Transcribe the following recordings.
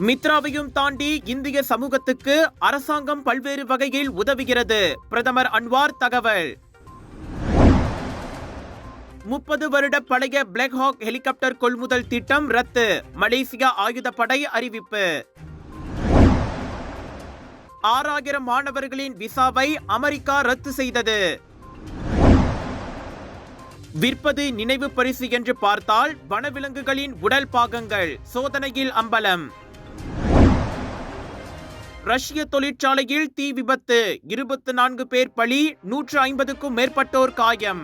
மித்ராவையும் தாண்டி இந்திய சமூகத்துக்கு அரசாங்கம் பல்வேறு வகையில் உதவுகிறது. பிரதமர் அன்வார் தகவல். 30 வருட பழைய பிளாக் ஹாக் ஹெலிகாப்டர் கொள்முதல் திட்டம் ரத்து. மலேசியா ஆயுதப்படை அறிவிப்பு. 6000 மாணவர்களின் விசாவை அமெரிக்கா ரத்து செய்தது. விற்பது நினைவு பரிசு என்று பார்த்தால் வனவிலங்குகளின் உடல் பாகங்கள் சோதனையில் அம்பலம். ரஷ்ய தொழிற்சாலையில் தீ விபத்து, 24 பேர் பலி, 150க்கும் மேற்பட்டோர் காயம்.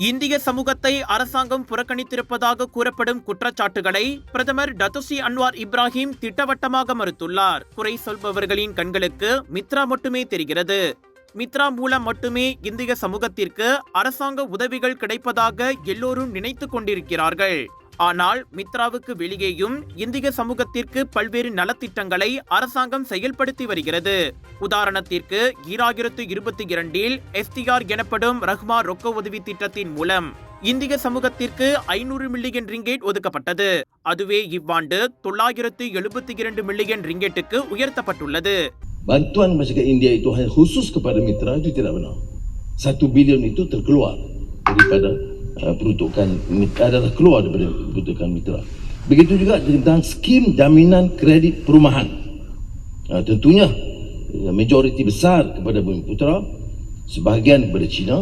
இந்திய சமூகத்தை அரசாங்கம் புறக்கணித்திருப்பதாக கூறப்படும் குற்றச்சாட்டுகளை பிரதமர் டத்துஸ்ரீ அன்வார் இப்ராஹிம் திட்டவட்டமாக மறுத்துள்ளார். குறை சொல்பவர்களின் கண்களுக்கு மித்ரா மட்டுமே தெரிகிறது. மித்ரா மூலம் மட்டுமே இந்திய சமூகத்திற்கு அரசாங்க உதவிகள் கிடைப்பதாக எல்லோரும் நினைத்துக் கொண்டிருக்கிறார்கள். ஆனால் மித்ராவுக்கு வெளியேயும் இந்திய சமூகத்திற்கு பல்வேறு நலத்திட்டங்களை அரசாங்கம் செயல்படுத்தி வருகிறது. உதாரணத்திற்கு 2022 STR எனப்படும் ரஹ்மா ரொக்க உதவி திட்டத்தின் மூலம் இந்திய சமூகத்திற்கு 500 மில்லியன் ரிங்கெட் ஒதுக்கப்பட்டது. அதுவே இவ்வாண்டு 972 மில்லியன் ரிங்கெட்டுக்கு உயர்த்தப்பட்டுள்ளது. Bantuan masyarakat India itu hanya khusus kepada mitra itu tidak benar. 1 bilion itu terkeluar daripada peruntukan, adalah keluar daripada peruntukan mitra. Begitu juga tentang skim jaminan kredit perumahan. Tentunya majoriti besar kepada Bumi Putra, sebahagian kepada China,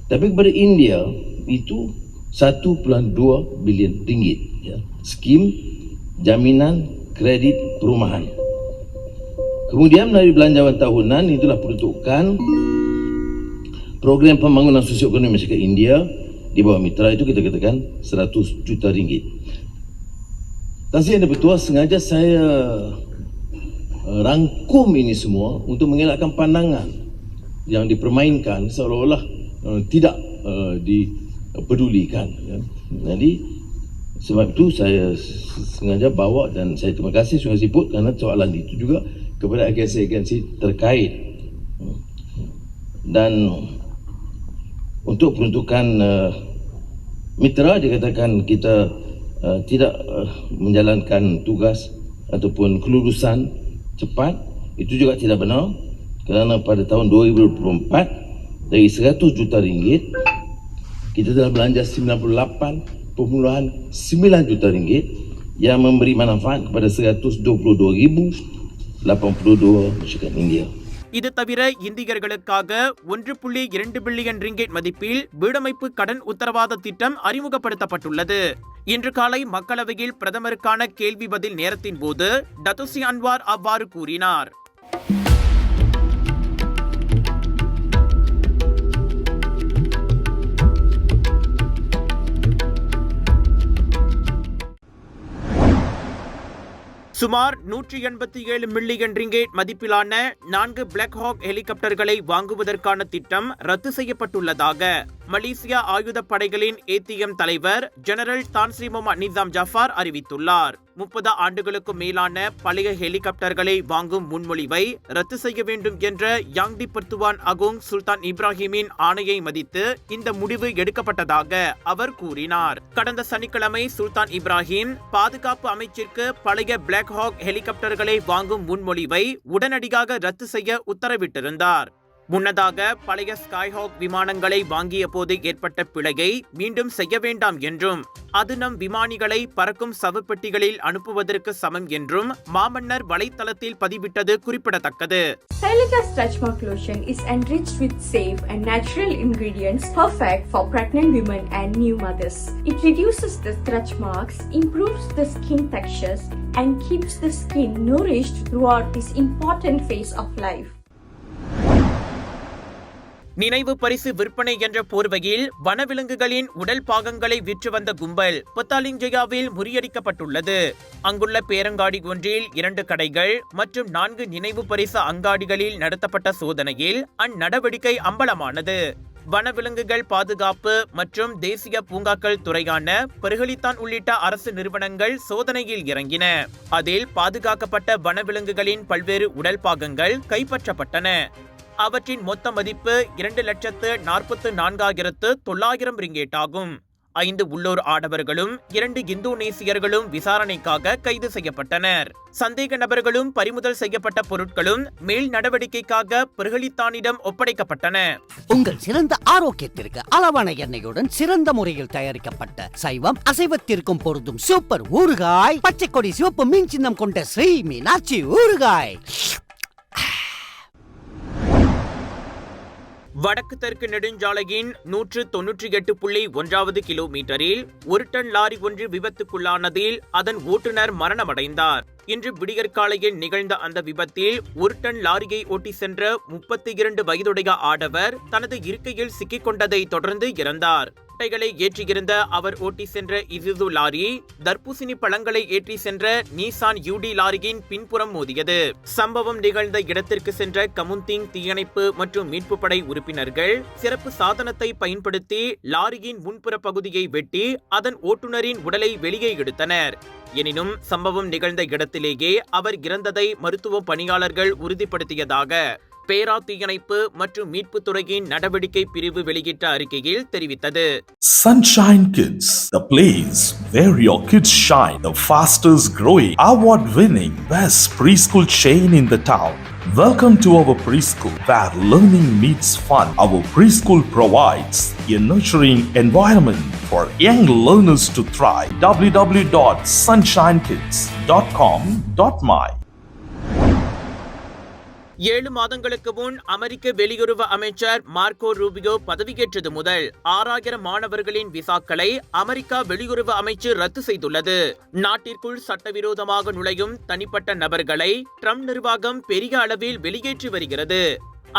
tapi kepada India itu 1.2 bilion ringgit. Skim jaminan kredit perumahan. Kemudian melalui belanjawan tahunan itulah peruntukan program pembangunan sosioekonomi masyarakat India di bawah mitra itu kita katakan 100 juta ringgit. Tan Sri Yang Bertuah, sengaja saya rangkum ini semua untuk mengelakkan pandangan yang dipermainkan seolah-olah tidak dipedulikan. Jadi sebab itu saya sengaja bawa dan saya terima kasih Sungai Siput kerana soalan itu juga kepada agensi-agensi terkait. Dan untuk peruntukan mitra dikatakan kita tidak menjalankan tugas ataupun kelulusan cepat, itu juga tidak benar kerana pada tahun 2024 dari 100 juta ringgit kita telah belanja 98.9 juta ringgit yang memberi manfaat kepada 122,082 masyarakat India. இது தவிர இந்தியர்களுக்காக 1.2 billion ringgit மதிப்பில் வீடமைப்பு கடன் உத்தரவாத திட்டம் அறிமுகப்படுத்தப்பட்டுள்ளது. இன்று காலை மக்களவையில் பிரதமருக்கான கேள்வி பதில் நேரத்தின் போது டத்துஸ்ரீ அன்வார் அவ்வாறு கூறினார். சுமார் 187 மில்லியன் ரிங்கெட் மதிப்பிலான 4 பிளாக் ஹாக் ஹெலிகாப்டர்களை வாங்குவதற்கான திட்டம் ரத்து செய்யப்பட்டுள்ளதாக மலேசியா ஆயுதப்படைகளின் ATM தலைவர் ஜெனரல் தான் ஸ்ரீ முகமது நிசாம் ஜஃபார் அறிவித்துள்ளார். 30 ஆண்டுகளுக்கும் மேலான பழைய ஹெலிகாப்டர்களை வாங்கும் முன்மொழிவை ரத்து செய்ய வேண்டும் என்ற யாங்டி பர்த்துவான் அகோங் சுல்தான் இப்ராஹிமின் ஆணையை மதித்து இந்த முடிவு எடுக்கப்பட்டதாக அவர் கூறினார். கடந்த சனிக்கிழமை சுல்தான் இப்ராஹிம் பாதுகாப்பு அமைச்சிற்கு பழைய பிளாக் ஹாக் ஹெலிகாப்டர்களை வாங்கும் முன்மொழிவை உடனடியாக ரத்து செய்ய உத்தரவிட்டிருந்தார். முன்னதாக பழைய ஸ்கைஹாக் விமானங்களை வாங்கிய போது ஏற்பட்ட பிழையை மீண்டும் செய்ய வேண்டாம் என்றும் அது நம் விமானிகளை பறக்கும் சவப்பெட்டிகளில் அனுப்புவதற்கு சமம் என்றும் மாமன்னர் வலைத்தளத்தில் பதிவிட்டது குறிப்பிடத்தக்கது. Helica Stretch Mark Lotion is enriched with safe and natural ingredients perfect for pregnant women and new mothers. It reduces the stretch marks, improves the skin textures and keeps the skin nourished throughout this important phase of life. நினைவு பரிசு விற்பனை என்ற போர்வையில் வனவிலங்குகளின் உடல் பாகங்களை விற்று வந்த கும்பல் பத்தாலிங்ஜயாவில் முறியடிக்கப்பட்டுள்ளது. அங்குள்ள பேரங்காடி ஒன்றில் 2 கடைகள் மற்றும் 4 நினைவு பரிசு அங்காடிகளில் நடத்தப்பட்ட சோதனையில் அந்நடவடிக்கை அம்பலமானது. வனவிலங்குகள் பாதுகாப்பு மற்றும் தேசிய பூங்காக்கள் துறையான பெருகலித்தான் உள்ளிட்ட அரசு நிறுவனங்கள் சோதனையில் இறங்கின. அதில் பாதுகாக்கப்பட்ட வனவிலங்குகளின் பல்வேறு உடல் பாகங்கள் கைப்பற்றப்பட்டன. அவற்றின் மொத்த மதிப்பு 2,44,900 ரிங்கேட் ஆகும். 5 உள்ளூர் ஆடவர்களும் 2 இந்தோனேசியர்களும் விசாரணைக்காக கைது செய்யப்பட்டனர். சந்தேக நபர்களும் பறிமுதல் செய்யப்பட்ட பொருட்களும் மேல் நடவடிக்கைக்காக பிரகலித்தானிடம் ஒப்படைக்கப்பட்டன. உங்கள் சிறந்த ஆரோக்கியத்திற்கு அளவான எண்ணெயுடன் சிறந்த முறையில் தயாரிக்கப்பட்ட சைவம் அசைவத்திற்கும் பொருந்தும் சூப்பர் ஊறுகாய், பச்சை கொடி சிவப்பு மீன் சின்னம் கொண்ட ஸ்ரீ மீனாட்சி ஊறுகாய். வடக்கு தெற்கு நெடுஞ்சாலையின் 198.1வது கிலோமீட்டரில் ஒரு டன் லாரி ஒன்று விபத்துக்குள்ளானதில் அதன் ஓட்டுநர் மரணமடைந்தார். இன்று விடியற்காலையில் நிகழ்ந்த அந்த விபத்தில் ஒரு டன் லாரியை ஓட்டி சென்ற 32 வயதுடைய ஆடவர் தனது இருக்கையில் சிக்கிக் கொண்டதை தொடர்ந்து இறந்தார். மூட்டைகளை ஏற்றியிருந்த அவர் ஓட்டி சென்ற இசுசு லாரி தர்பூசணி பழங்களை ஏற்றி சென்ற நீசான் யூடி லாரியின் பின்புறம் மோதியது. சம்பவம் நிகழ்ந்த இடத்திற்கு சென்ற கமுந்திங் தீயணைப்பு மற்றும் மீட்பு படை உறுப்பினர்கள் சிறப்பு சாதனத்தை பயன்படுத்தி லாரியின் முன்புற பகுதியை வெட்டி அதன் ஓட்டுநரின் உடலை வெளியே எடுத்தனர். எனினும் சம்பவம் நிகழ்ந்த இடத்திலேயே அவர் இறந்ததை மருத்துவ பணியாளர்கள் உறுதிப்படுத்தியதாக பேரா தீயணைப்பு மற்றும் மீட்பு துறையின் நடவடிக்கை பிரிவு வெளியிட்ட அறிக்கையில் தெரிவித்தது. Sunshine Kids, the place where your kids shine, the fastest growing, award-winning, best preschool chain in the town. Welcome to our preschool, where learning meets fun. Our preschool provides a nurturing environment for young learners to thrive. www.sunshinekids.com.my 7 மாதங்களுக்கு முன் அமெரிக்க வெளியுறவு அமைச்சர் Marco Rubio பதவியேற்றது முதல் 6000 மாணவர்களின் விசாக்களை America வெளியுறவு அமைச்சு ரத்து செய்துள்ளது. நாட்டிற்குள் சட்டவிரோதமாக நுழையும் தனிப்பட்ட நபர்களை ட்ரம்ப் நிர்வாகம் பெரிய அளவில் வெளியேற்றி வருகிறது.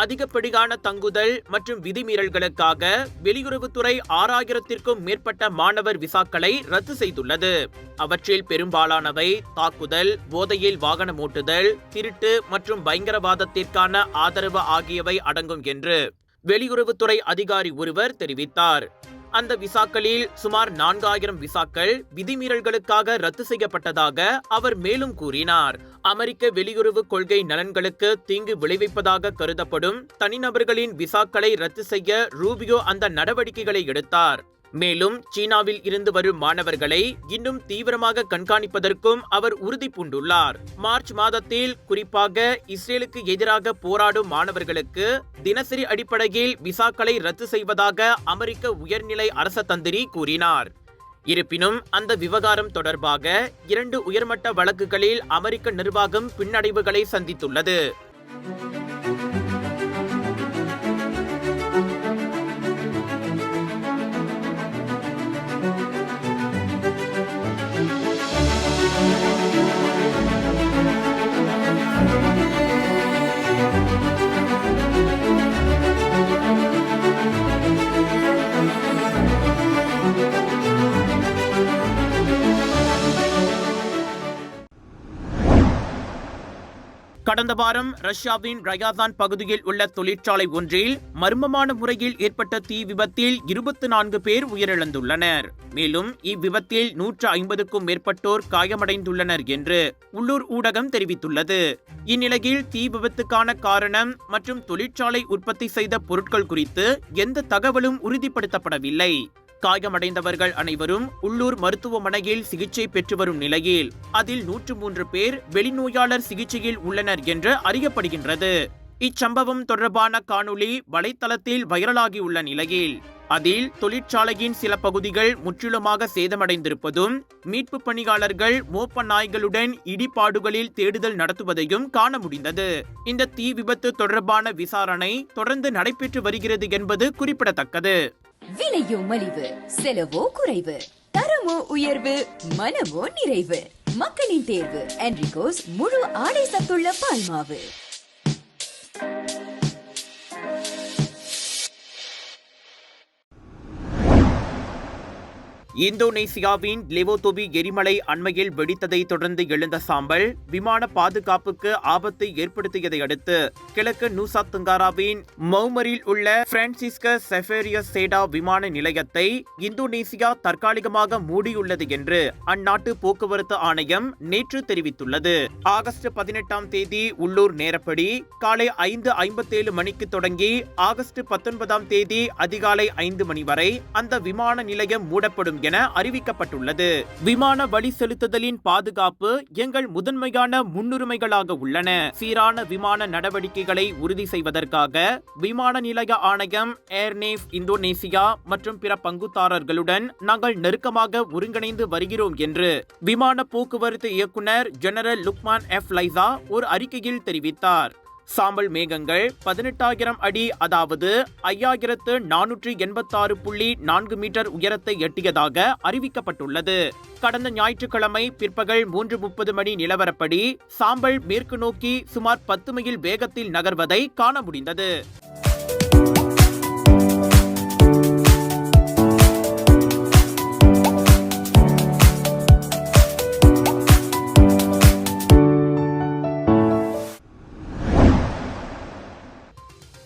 அதிகப்படியான தங்குதல் மற்றும் விதிமீறல்களுக்காக வெளியுறவுத்துறை 6000த்திற்கும் மேற்பட்ட மாணவர் விசாக்களை ரத்து செய்துள்ளது. அவற்றில் பெரும்பாலானவை தாக்குதல், போதையில் வாகனம் ஓட்டுதல், திருட்டு மற்றும் பயங்கரவாதத்திற்கான ஆதரவு ஆகியவை அடங்கும் என்று வெளியுறவுத்துறை அதிகாரி ஒருவர் தெரிவித்தார். அந்த விசாக்களில் சுமார் 4000 விசாக்கள் விதிமீறல்களுக்காக ரத்து செய்யப்பட்டதாக அவர் மேலும் கூறினார். அமெரிக்க வெளியுறவு கொள்கை நலன்களுக்கு தீங்கு விளைவிப்பதாக கருதப்படும் தனிநபர்களின் விசாக்களை ரத்து செய்ய ரூபியோ அந்த நடவடிக்கைகளை எடுத்தார். மேலும் சீனாவில் இருந்து வரும் மாணவர்களை இன்னும் தீவிரமாக கண்காணிப்பதற்கும் அவர் உறுதி பூண்டுள்ளார். மார்ச் மாதத்தில் குறிப்பாக இஸ்ரேலுக்கு எதிராக போராடும் மாணவர்களுக்கு தினசரி அடிப்படையில் விசாக்களை ரத்து செய்வதாக அமெரிக்க உயர்நிலை அரச தந்திரி கூறினார். இருப்பினும் அந்த விவகாரம் தொடர்பாக 2 உயர்மட்ட வழக்குகளில் அமெரிக்க நிர்வாகம் பின்னடைவுகளை சந்தித்துள்ளது. கடந்த வாரம் ரஷ்யாவின் ரயாசான் பகுதியில் உள்ள தொழிற்சாலை ஒன்றில் மர்மமான முறையில் ஏற்பட்ட தீ விபத்தில் 24 பேர் உயிரிழந்துள்ளனர். மேலும் இவ்விபத்தில் 150க்கும் மேற்பட்டோர் காயமடைந்துள்ளனர் என்று உள்ளூர் ஊடகம் தெரிவித்துள்ளது. இந்நிலையில் தீ விபத்துக்கான காரணம் மற்றும் தொழிற்சாலை உற்பத்தி செய்த பொருட்கள் குறித்து எந்த தகவலும் உறுதிப்படுத்தப்படவில்லை. காயமடைந்தவர்கள் அனைவரும் உள்ளூர் மருத்துவமனையில் சிகிச்சை பெற்று வரும் நிலையில் அதில் 103 பேர் வெளிநோயாளர் சிகிச்சையில் உள்ளனர் என்று அறியப்படுகின்றது. இச்சம்பவம் தொடர்பான காணொளி வலைத்தளத்தில் வைரலாகியுள்ள நிலையில் அதில் தொழிற்சாலையின் சில பகுதிகள் முற்றிலுமாக சேதமடைந்திருப்பதும் மீட்பு பணியாளர்கள் மோப்ப நாய்களுடன் இடிபாடுகளில் தேடுதல் நடத்துவதையும் காண முடிந்தது. இந்த தீ விபத்து தொடர்பான விசாரணை தொடர்ந்து நடைபெற்று வருகிறது என்பது குறிப்பிடத்தக்கது. விலையோ மலிவு, செலவோ குறைவு, தரமோ உயர்வு, மனமோ நிறைவு. மக்களின் தேர்வு என்ரிகோஸ் முழு ஆடை சத்துள்ள பால்மாவு. இந்தோனேசியாவின் லெவோதோபி எரிமலை அண்மையில் வெடித்ததை தொடர்ந்து எழுந்த சாம்பல் விமான பாதுகாப்புக்கு ஆபத்தை ஏற்படுத்தியதை அடுத்து கிழக்கு நூசா தெங்காராவின் மௌமரில் உள்ள பிரான்சிஸ்க செஃபேரியஸ் சேடா விமான நிலையத்தை இந்தோனேசியா தற்காலிகமாக மூடியுள்ளது என்று அந்நாட்டு போக்குவரத்து ஆணையம் நேற்று தெரிவித்துள்ளது. ஆகஸ்ட் 18ஆம் தேதி உள்ளூர் நேரப்படி காலை 5:57 மணிக்கு தொடங்கி ஆகஸ்ட் 19ஆம் தேதி அதிகாலை 5 மணி வரை அந்த விமான நிலையம் மூடப்படும் என அறிவிக்கப்பட்டுள்ளது. விமான வழி செலுத்துதலின் பாதுகாப்பு எங்கள் முதன்மையான முன்னுரிமைகளாக உள்ளன. சீரான விமான நடவடிக்கைகளை உறுதி செய்வதற்காக விமான நிலைய ஆணையம், ஏர்நேவ் இந்தோனேசியா மற்றும் பிற பங்குதாரர்களுடன் நாங்கள் நெருக்கமாக ஒருங்கிணைந்து வருகிறோம் என்று விமான போக்குவரத்து இயக்குனர் ஜெனரல் லுக்மான் எஃப் லைசா ஒரு அறிக்கையில் தெரிவித்தார். சாம்பல் மேகங்கள் 18,000 அடி, அதாவது 5,486.4 மீட்டர் உயரத்தை எட்டியதாக அறிவிக்கப்பட்டுள்ளது. கடந்த ஞாயிற்றுக்கிழமை பிற்பகல் 3:30 மணி நிலவரப்படி சாம்பல் மேற்கு நோக்கி சுமார் 10 மைல் வேகத்தில் நகர்வதை காண முடிந்தது.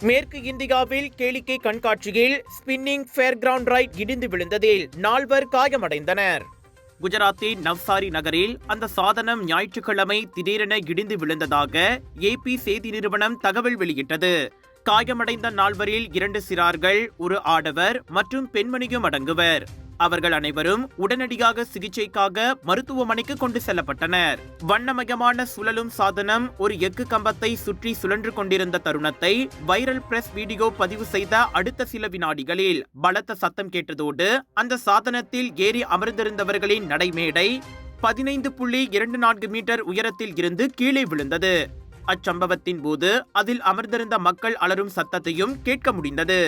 மேற்கு இந்தியாவில் கேளிக்கை கண்காட்சியில் ஸ்பின்னிங் ஃபேர் கிரவுண்ட் ரைட் இடிந்து விழுந்ததில் 4 காயமடைந்தனர். குஜராத்தின் நவ்சாரி நகரில் அந்த சாதனம் ஞாயிற்றுக்கிழமை திடீரென இடிந்து விழுந்ததாக AP செய்தி நிறுவனம் தகவல் வெளியிட்டது. காயமடைந்த 4வரில் 2 சிறார்கள், ஒரு ஆடவர் மற்றும் பெண்மணியும் அடங்குவர். அவர்கள் அனைவரும் உடனடியாக சிகிச்சைக்காக மருத்துவமனைக்கு கொண்டு செல்லப்பட்டனர். வண்ணமயமான சுழலும் சாதனம் ஒரு எஃகு கம்பத்தை சுற்றி சுழன்று கொண்டிருந்த தருணத்தை வைரல் பிரஸ் வீடியோ பதிவு செய்த அடுத்த சில வினாடிகளில் பலத்த சத்தம் கேட்டதோடு அந்த சாதனத்தில் ஏறி அமர்ந்திருந்தவர்களின் நடைமேடை 15.24 மீட்டர் உயரத்தில் இருந்து கீழே விழுந்தது. அச்சம்பவத்தின் போது அதில் அமர்ந்திருந்த மக்கள் அலறும் சத்தத்தையும் கேட்க முடிந்தது.